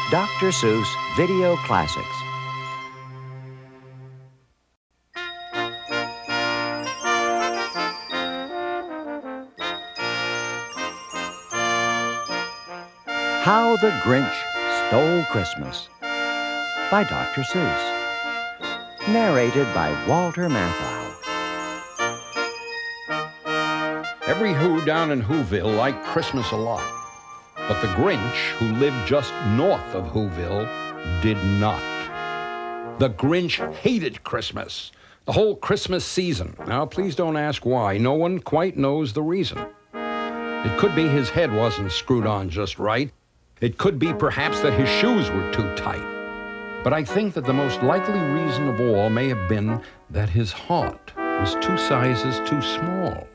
Dr. Seuss Video Classics. How the Grinch Stole Christmas by Dr. Seuss. Narrated by Walter Matthau. Every Who down in Whoville liked Christmas a lot. But the Grinch, who lived just north of Whoville, did not. The Grinch hated Christmas, the whole Christmas season. Now, please don't ask why. No one quite knows the reason. It could be his head wasn't screwed on just right. It could be perhaps that his shoes were too tight. But I think that the most likely reason of all may have been that his heart was 2 sizes too small.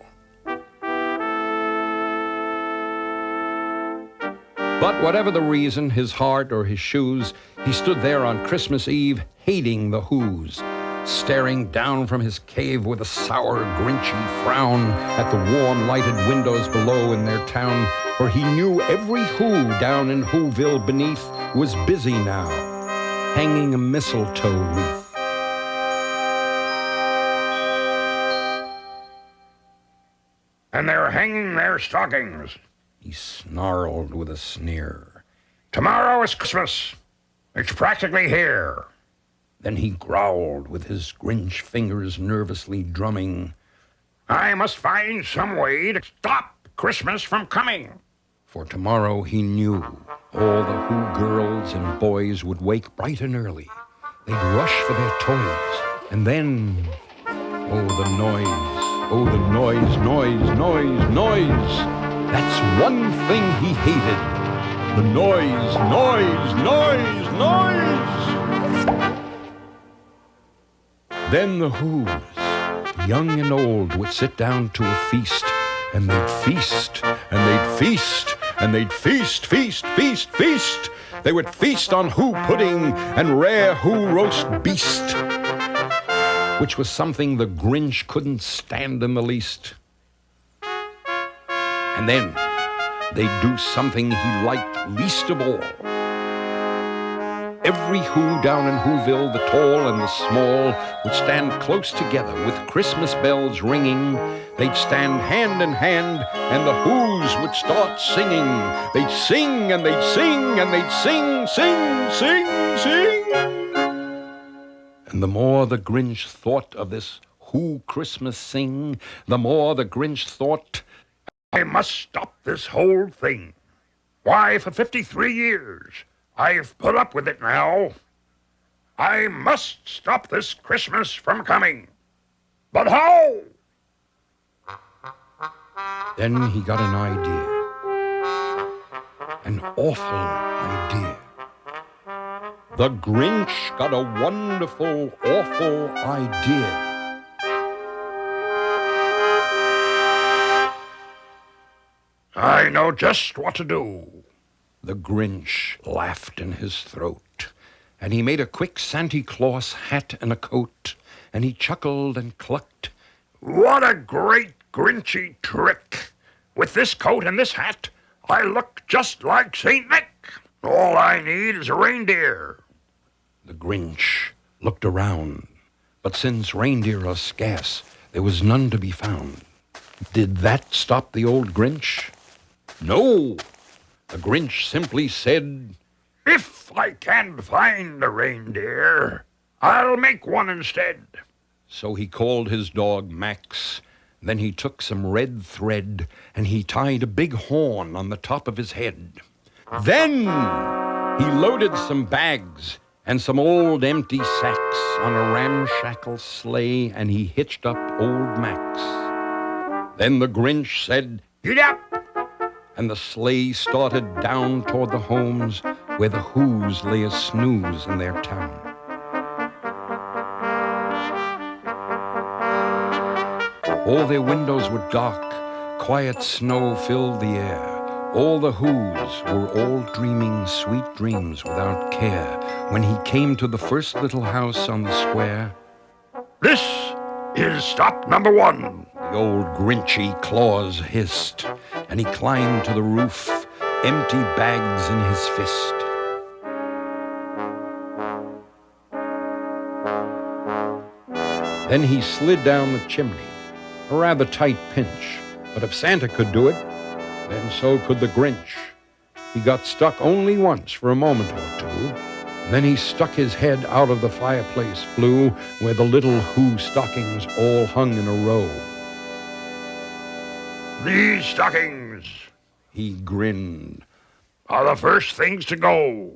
But whatever the reason, his heart or his shoes, he stood there on Christmas Eve hating the Whos, staring down from his cave with a sour, grinchy frown at the warm, lighted windows below in their town, for he knew every Who down in Whoville beneath was busy now, hanging a mistletoe wreath. And they're hanging their stockings, He snarled with a sneer. Tomorrow is Christmas. It's practically here. Then he growled with his Grinch fingers nervously drumming. I must find some way to stop Christmas from coming. For tomorrow he knew all the Who girls and boys would wake bright and early. They'd rush for their toys, and then, oh, the noise, oh, the noise, noise, noise, noise. That's one thing he hated. The noise, noise, noise, noise. Then the Whos, young and old, would sit down to a feast, and they'd feast, and they'd feast, and they'd feast, feast, feast, feast. They would feast on Who pudding and rare Who roast beast, which was something the Grinch couldn't stand in the least. And then they'd do something he liked least of all. Every Who down in Whoville, the tall and the small, would stand close together with Christmas bells ringing. They'd stand hand in hand, and the Whos would start singing. They'd sing, and they'd sing, and they'd sing, sing, sing, sing. And the more the Grinch thought of this Who Christmas sing, the more the Grinch thought, I must stop this whole thing. Why, for 53 years, I've put up with it now. I must stop this Christmas from coming. But how? Then he got an idea. An awful idea. The Grinch got a wonderful, awful idea. I know just what to do. The Grinch laughed in his throat, and he made a quick Santa Claus hat and a coat, and he chuckled and clucked. What a great Grinchy trick! With this coat and this hat, I look just like St. Nick. All I need is a reindeer. The Grinch looked around, but since reindeer are scarce, there was none to be found. Did that stop the old Grinch? No. The Grinch simply said, If I can't find a reindeer, I'll make one instead. So he called his dog Max. Then he took some red thread, and he tied a big horn on the top of his head. Then he loaded some bags and some old empty sacks on a ramshackle sleigh, and he hitched up old Max. Then the Grinch said, Get up! And the sleigh started down toward the homes where the Whos lay a snooze in their town. All their windows were dark, quiet snow filled the air. All the Whos were all dreaming sweet dreams without care when he came to the first little house on the square. This is stop number 1. The old Grinchy Claus hissed, and he climbed to the roof, empty bags in his fist. Then he slid down the chimney, a rather tight pinch. But if Santa could do it, then so could the Grinch. He got stuck only once for a moment or two. Then he stuck his head out of the fireplace flue where the little Who stockings all hung in a row. These stockings, He grinned. are the first things to go.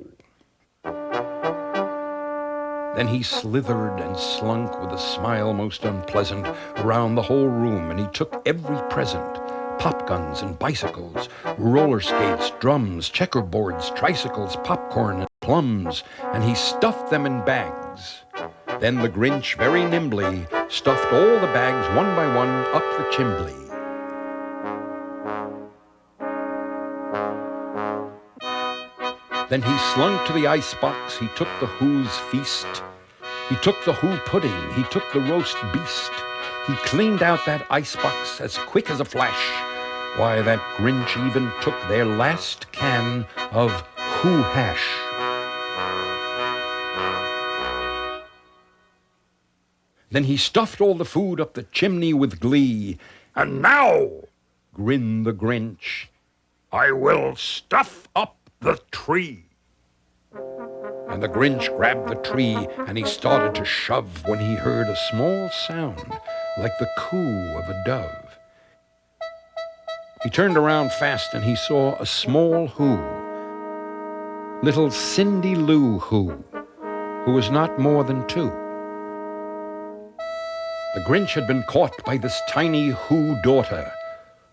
Then he slithered and slunk with a smile most unpleasant around the whole room, and he took every present, pop guns and bicycles, roller skates, drums, checkerboards, tricycles, popcorn, and plums, and he stuffed them in bags. Then the Grinch very nimbly stuffed all the bags one by one up the chimbley. Then he slunk to the icebox, he took the Who's feast. He took the Who pudding, he took the roast beast. He cleaned out that icebox as quick as a flash. Why, that Grinch even took their last can of Who hash. Then he stuffed all the food up the chimney with glee. And now Grinned the Grinch. I will stuff up the tree. And the Grinch grabbed the tree and he started to shove when he heard a small sound like the coo of a dove. He turned around fast and he saw a small Who, little Cindy Lou Who was not more than 2. The Grinch had been caught by this tiny Who daughter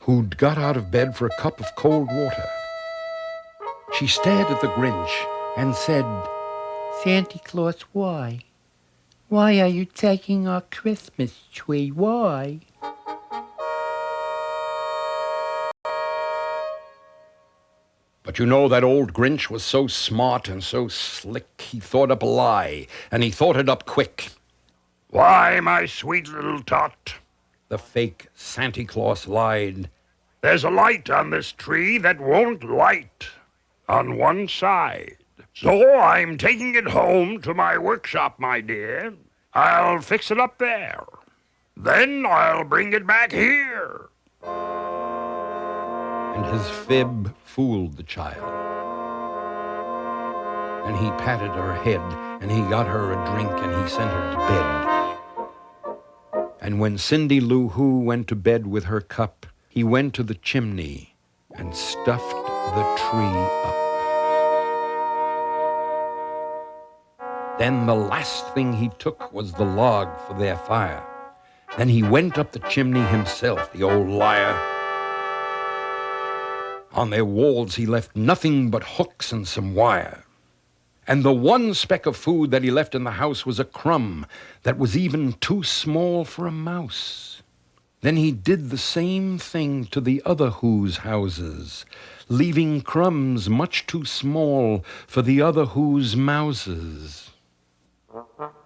who'd got out of bed for a cup of cold water. She stared at the Grinch and said, Santa Claus, why? Why are you taking our Christmas tree? Why? But you know that old Grinch was so smart and so slick, he thought up a lie, and he thought it up quick. Why, my sweet little tot, The fake Santa Claus lied. there's a light on this tree that won't light on one side. So I'm taking it home to my workshop, my dear. I'll fix it up there. Then I'll bring it back here. And his fib fooled the child. And he patted her head, and he got her a drink, and he sent her to bed. And when Cindy Lou Who went to bed with her cup, he went to the chimney and stuffed the tree up. Then the last thing he took was the log for their fire. Then he went up the chimney himself, the old liar. On their walls he left nothing but hooks and some wire. And the one speck of food that he left in the house was a crumb that was even too small for a mouse. Then he did the same thing to the other Who's houses, leaving crumbs much too small for the other Who's mouses.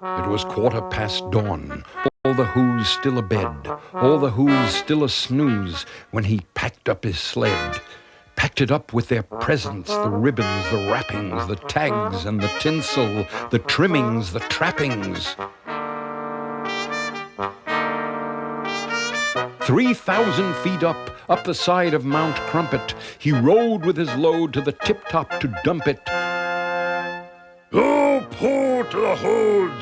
It was dawn, all the Who's still abed, all the Who's still a snooze, when he packed up his sled. Packed it up with their presents, the ribbons, the wrappings, the tags and the tinsel, the trimmings, the trappings. 3,000 feet up the side of Mount Crumpet, he rode with his load to the tip-top to dump it. Pooh to the Who's.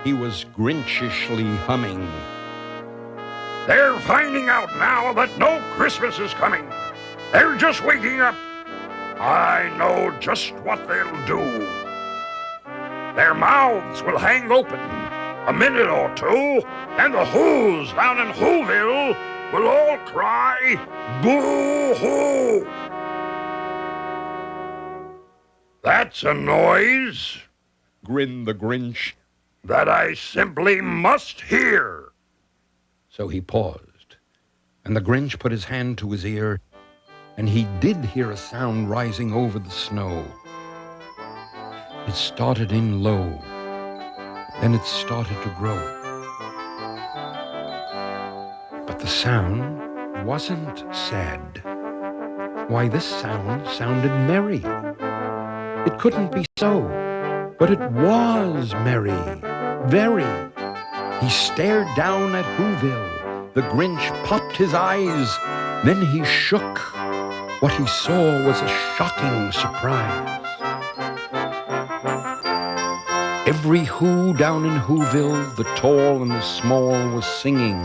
He was Grinchishly humming. They're finding out now that no Christmas is coming. They're just waking up. I know just what they'll do. Their mouths will hang open a minute or two, and the Who's down in Whoville will all cry, boo-hoo! That's a noise Grinned the Grinch. that I simply must hear. So he paused, and the Grinch put his hand to his ear, and he did hear a sound rising over the snow. It started in low, then it started to grow. But the sound wasn't sad. Why, this sound sounded merry. It couldn't be so, but it was merry, very. He stared down at Whoville. The Grinch popped his eyes. Then he shook. What he saw was a shocking surprise. Every Who down in Whoville, the tall and the small, was singing,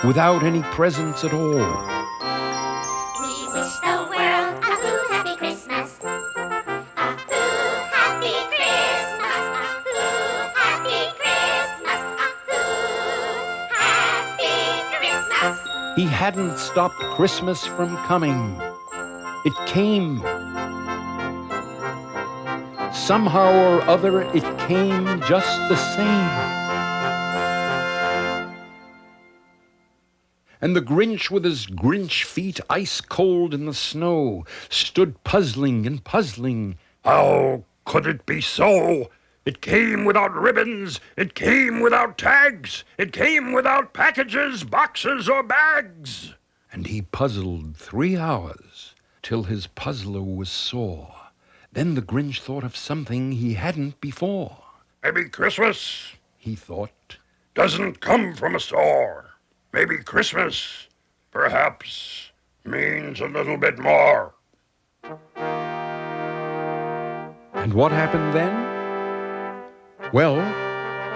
without any presents at all. We wish the world a Who happy Christmas. A Who happy Christmas. A Who happy Christmas. A Who happy Christmas. He hadn't stopped Christmas from coming. It came. Somehow or other, it came just the same. And the Grinch, with his Grinch feet ice cold in the snow, stood puzzling and puzzling. How could it be so? It came without ribbons. It came without tags. It came without packages, boxes, or bags. And he puzzled 3 hours, till his puzzler was sore. Then the Grinch thought of something he hadn't before. Maybe Christmas, He thought, doesn't come from a store. Maybe Christmas, perhaps, means a little bit more. and what happened then? Well,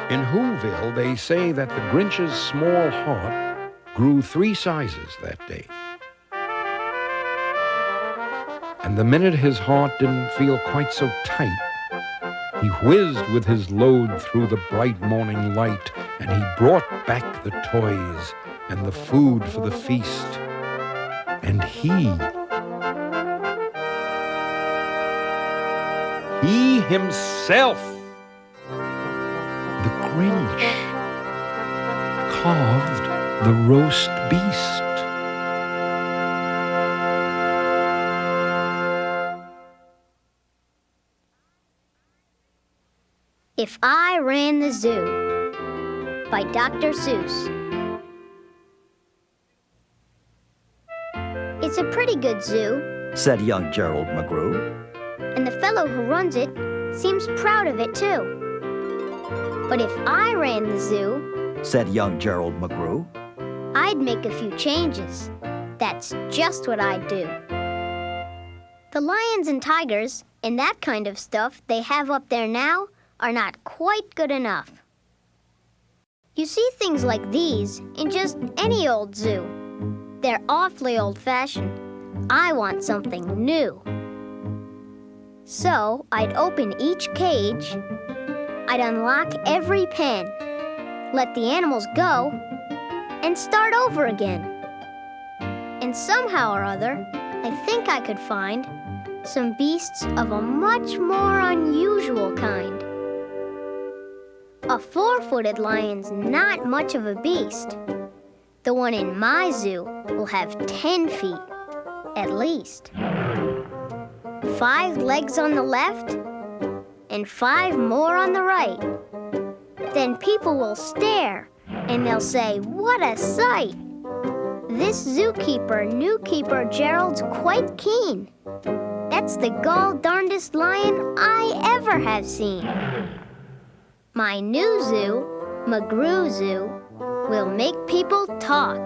in Whoville, they say that the Grinch's small heart grew 3 sizes that day. And the minute his heart didn't feel quite so tight, he whizzed with his load through the bright morning light, and he brought back the toys and the food for the feast. And he himself, the Grinch, carved the roast beast. If I Ran the Zoo by Dr. Seuss. It's a pretty good zoo, said young Gerald McGrew. and the fellow who runs it seems proud of it too. But if I ran the zoo, Said young Gerald McGrew. I'd make a few changes. That's just what I'd do. The lions and tigers and that kind of stuff they have up there now are not quite good enough. You see things like these in just any old zoo. They're awfully old-fashioned. I want something new. So I'd open each cage, I'd unlock every pen, let the animals go, and start over again. And somehow or other, I think I could find some beasts of a much more unusual kind. A 4-footed lion's not much of a beast. The one in my zoo will have 10 feet, at least. 5 legs on the left, and 5 more on the right. Then people will stare, and they'll say, "What a sight!" This zookeeper, new keeper Gerald's quite keen. That's the gall-darndest lion I ever have seen. My new zoo, McGrew Zoo, will make people talk.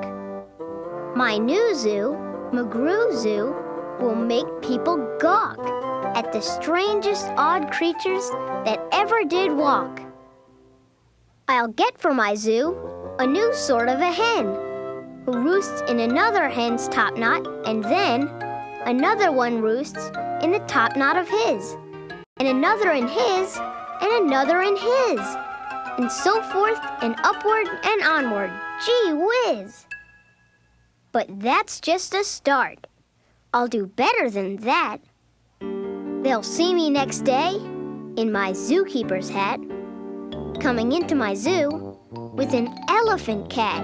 My new zoo, McGrew Zoo, will make people gawk at the strangest odd creatures that ever did walk. I'll get for my zoo a new sort of a hen who roosts in another hen's topknot, and then another one roosts in the topknot of his, and another in his, and another in his, and so forth and upward and onward. Gee whiz! But that's just a start. I'll do better than that. They'll see me next day in my zookeeper's hat, coming into my zoo with an elephant cat.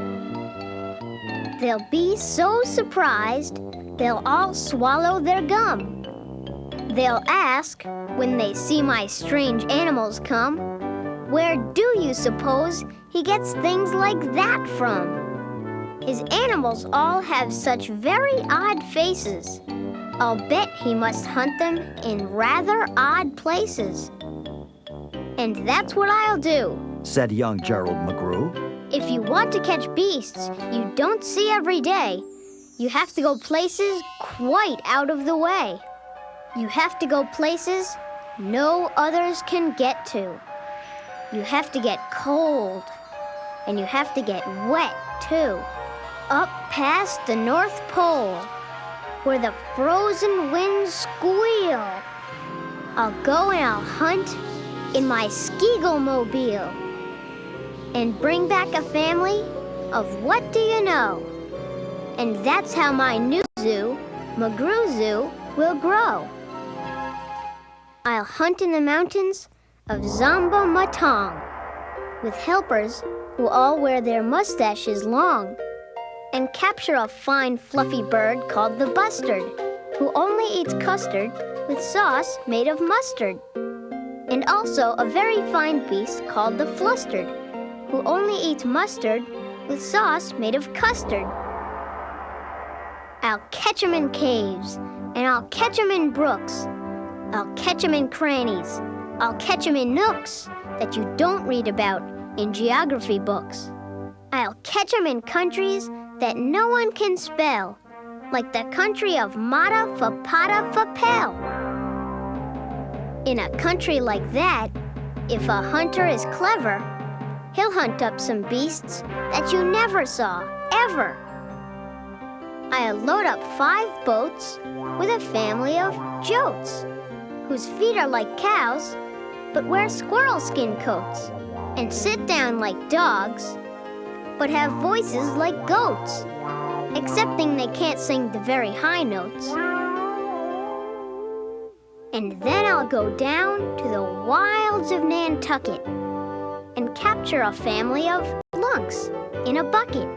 They'll be so surprised, they'll all swallow their gum. They'll ask, when they see my strange animals come, where do you suppose he gets things like that from? His animals all have such very odd faces. I'll bet he must hunt them in rather odd places. And that's what I'll do. said young Gerald McGrew. If you want to catch beasts you don't see every day, you have to go places quite out of the way. You have to go places no others can get to. You have to get cold, and you have to get wet too. Up past the North Pole, where the frozen winds squeal. I'll go and I'll hunt in my Skiggle-mobile and bring back a family of what do you know? And that's how my new zoo, McGrew Zoo, will grow. I'll hunt in the mountains of Zamba Matong with helpers who all wear their mustaches long and capture a fine fluffy bird called the bustard who only eats custard with sauce made of mustard, and also a very fine beast called the flustered who only eats mustard with sauce made of custard. I'll catch 'em in caves, and I'll catch 'em in brooks. I'll catch 'em in crannies. I'll catch 'em in nooks that you don't read about in geography books. I'll catch 'em in countries that no one can spell, like the country of Mata Fapata Fapel. In a country like that, if a hunter is clever, he'll hunt up some beasts that you never saw, ever. I'll load up 5 boats with a family of jotes, whose feet are like cows, but wear squirrel skin coats, and sit down like dogs, but have voices like goats, excepting they can't sing the very high notes. And then I'll go down to the wilds of Nantucket and capture a family of lunks in a bucket.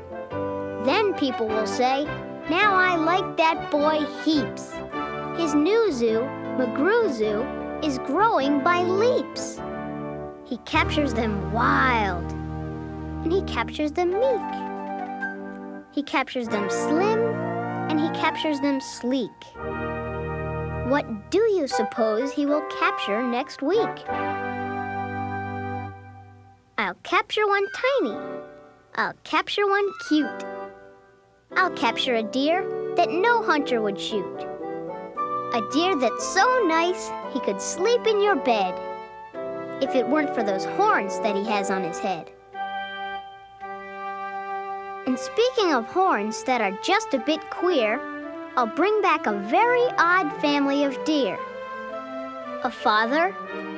Then people will say, now I like that boy heaps. His new zoo, McGrew Zoo, is growing by leaps. He captures them wild, and he captures them meek. He captures them slim, and he captures them sleek. What do you suppose he will capture next week? I'll capture one tiny. I'll capture one cute. I'll capture a deer that no hunter would shoot. A deer that's so nice he could sleep in your bed if it weren't for those horns that he has on his head. And speaking of horns that are just a bit queer, I'll bring back a very odd family of deer. A father,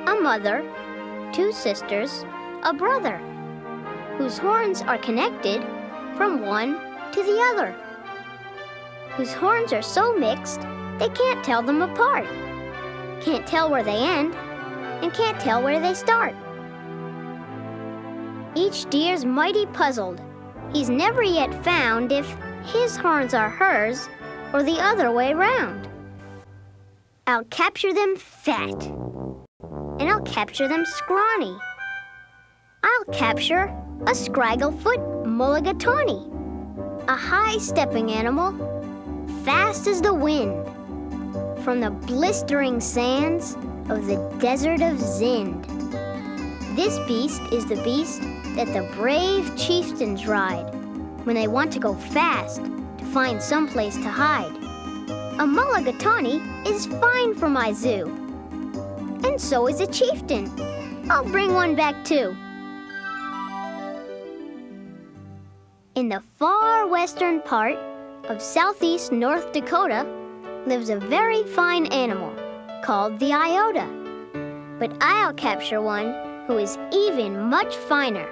a mother, 2 sisters, a brother, whose horns are connected from one to the other, whose horns are so mixed they can't tell them apart, can't tell where they end, and can't tell where they start. Each deer's mighty puzzled. He's never yet found if his horns are hers or the other way round. I'll capture them fat, and I'll capture them scrawny. I'll capture a scragglefoot mulligatawny, a high-stepping animal, fast as the wind, from the blistering sands of the desert of Zend. This beast is the beast that the brave chieftains ride when they want to go fast to find some place to hide. A mulligatawny is fine for my zoo, and so is a chieftain. I'll bring one back too. In the far western part of southeast North Dakota lives a very fine animal called the iota. But I'll capture one who is even much finer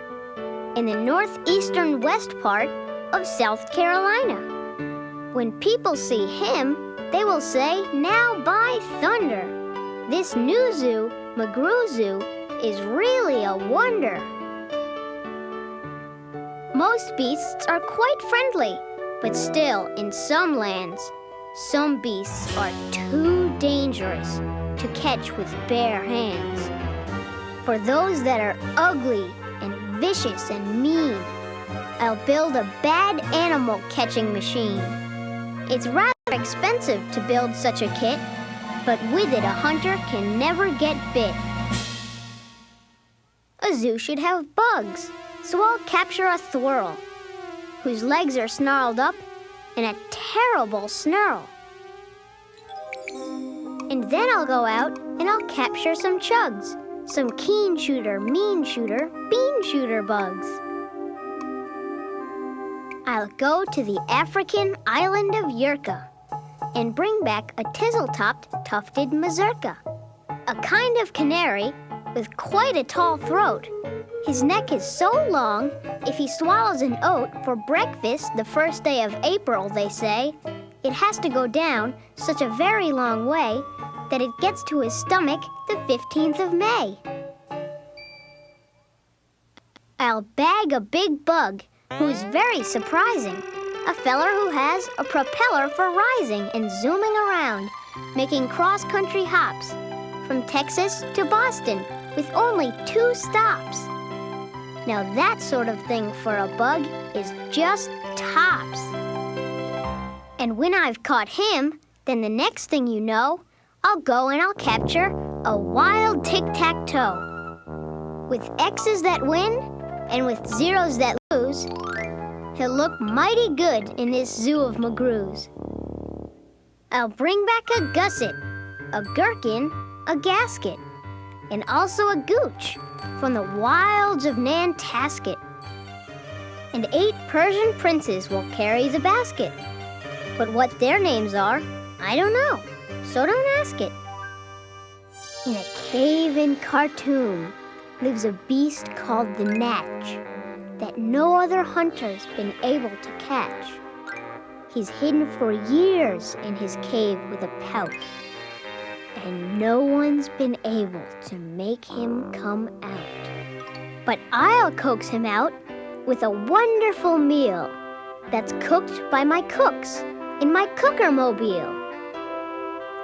in the northeastern west part of South Carolina. When people see him, they will say, now by thunder, this new zoo, McGrew Zoo, is really a wonder. Most beasts are quite friendly, but still, in some lands, some beasts are too dangerous to catch with bare hands. For those that are ugly and vicious and mean, I'll build a bad animal catching machine. It's rather expensive to build such a kit, but with it a hunter can never get bit. a zoo should have bugs. So I'll capture a thwirl, whose legs are snarled up in a terrible snarl. And then I'll go out and I'll capture some chugs, some keen shooter, mean shooter, bean shooter bugs. I'll go to the African island of Yurka and bring back a tizzle-topped, tufted mazurka, a kind of canary with quite a tall throat. His neck is so long, if he swallows an oat for breakfast the first day of April, they say, it has to go down such a very long way that it gets to his stomach the 15th of May. I'll bag a big bug who's very surprising, a feller who has a propeller for rising and zooming around, making cross-country hops from Texas to Boston with only 2 stops. Now that sort of thing for a bug is just tops. And when I've caught him, then the next thing you know, I'll go and I'll capture a wild tic-tac-toe. With X's that win and with zeros that lose, he'll look mighty good in this zoo of McGrews. I'll bring back a gusset, a gherkin, a gasket, and also a gooch from the wilds of Nantasket. And 8 Persian princes will carry the basket. But what their names are, I don't know, so don't ask it. In a cave in Khartoum lives a beast called the Natch that no other hunter's been able to catch. He's hidden for years in his cave with a pout, and no one's been able to make him come out. But I'll coax him out with a wonderful meal that's cooked by my cooks in my cooker-mobile.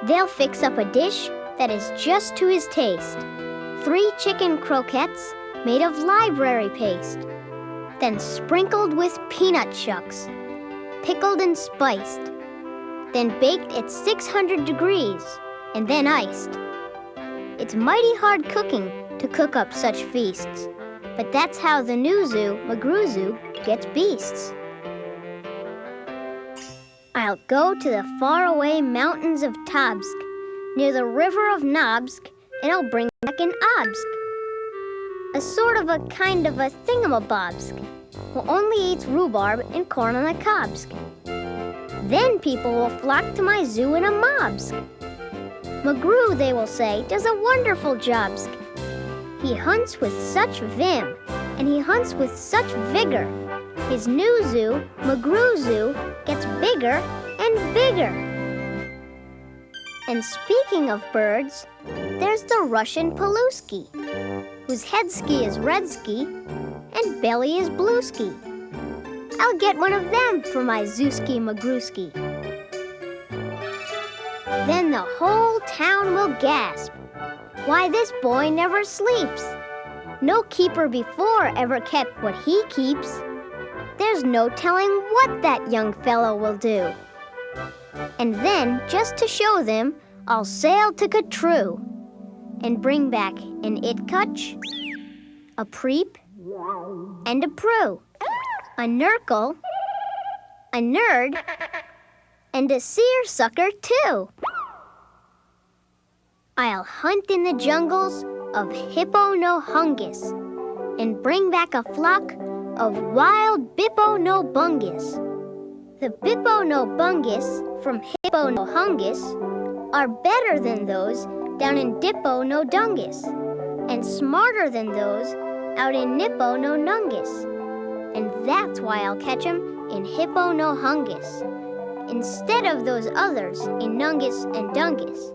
They'll fix up a dish that is just to his taste. 3 chicken croquettes made of library paste, then sprinkled with peanut shucks, pickled and spiced, then baked at 600 degrees, and then iced. It's mighty hard cooking to cook up such feasts, but that's how the new zoo, McGrew Zoo, gets beasts. I'll go to the faraway mountains of Tobsk, near the river of Nobsk, and I'll bring back an Obsk, a sort of a kind of a thingamabobsk, who only eats rhubarb and corn on the cobsk. Then people will flock to my zoo in a mobsk. McGrew, they will say, does a wonderful jobsk. He hunts with such vim, and he hunts with such vigor. His new zoo, McGrew Zoo, gets bigger and bigger. And speaking of birds, there's the Russian Paluski, whose head ski is red ski and belly is blue ski. I'll get one of them for my Zooski McGrewski. Then the whole town will gasp. Why, this boy never sleeps. No keeper before ever kept what he keeps. There's no telling what that young fellow will do. And then, just to show them, I'll sail to Katroo and bring back an Itkutch, a Preep, and a Prue, a Nurgle, a Nerd, and a seersucker too. I'll hunt in the jungles of Hippo-no-Hungus and bring back a flock of wild Bippo-no-Bungus. The Bippo-no-Bungus from Hippo-no-Hungus are better than those down in Dippo-no-Dungus and smarter than those out in Nippo-no-Nungus. And that's why I'll catch 'em in Hippo-no-Hungus instead of those others in Nungus and Dungus.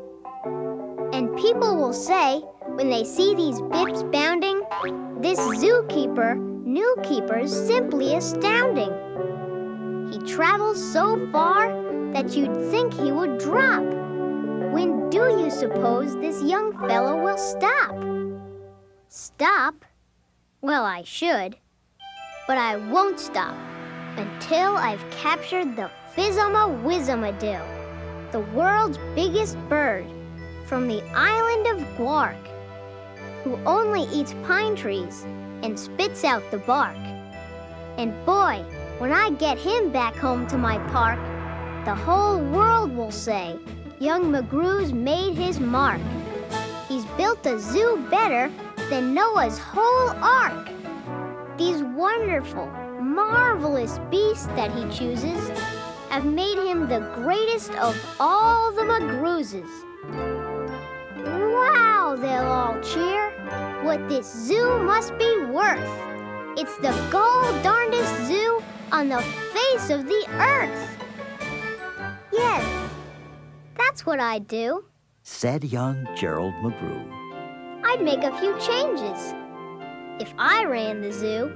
And people will say, when they see these bips bounding, this zookeeper, new keeper's simply astounding. He travels so far that you'd think he would drop. When do you suppose this young fellow will stop? Stop? Well, I should. But I won't stop until I've captured the Fizzuma-Wizzamadoo, the world's biggest bird, from the island of Gwark. who only eats pine trees and spits out the bark. And boy, when I get him back home to my park, the whole world will say, young McGrew's made his mark. He's built a zoo better than Noah's whole ark. These wonderful, marvelous beasts that he chooses have made him the greatest of all the McGrewses. Wow, they'll all cheer. What this zoo must be worth. It's the gol-darndest zoo on the face of the earth. Yes, that's what I'd do. Said young Gerald McGrew. I'd make a few changes. If I ran the zoo,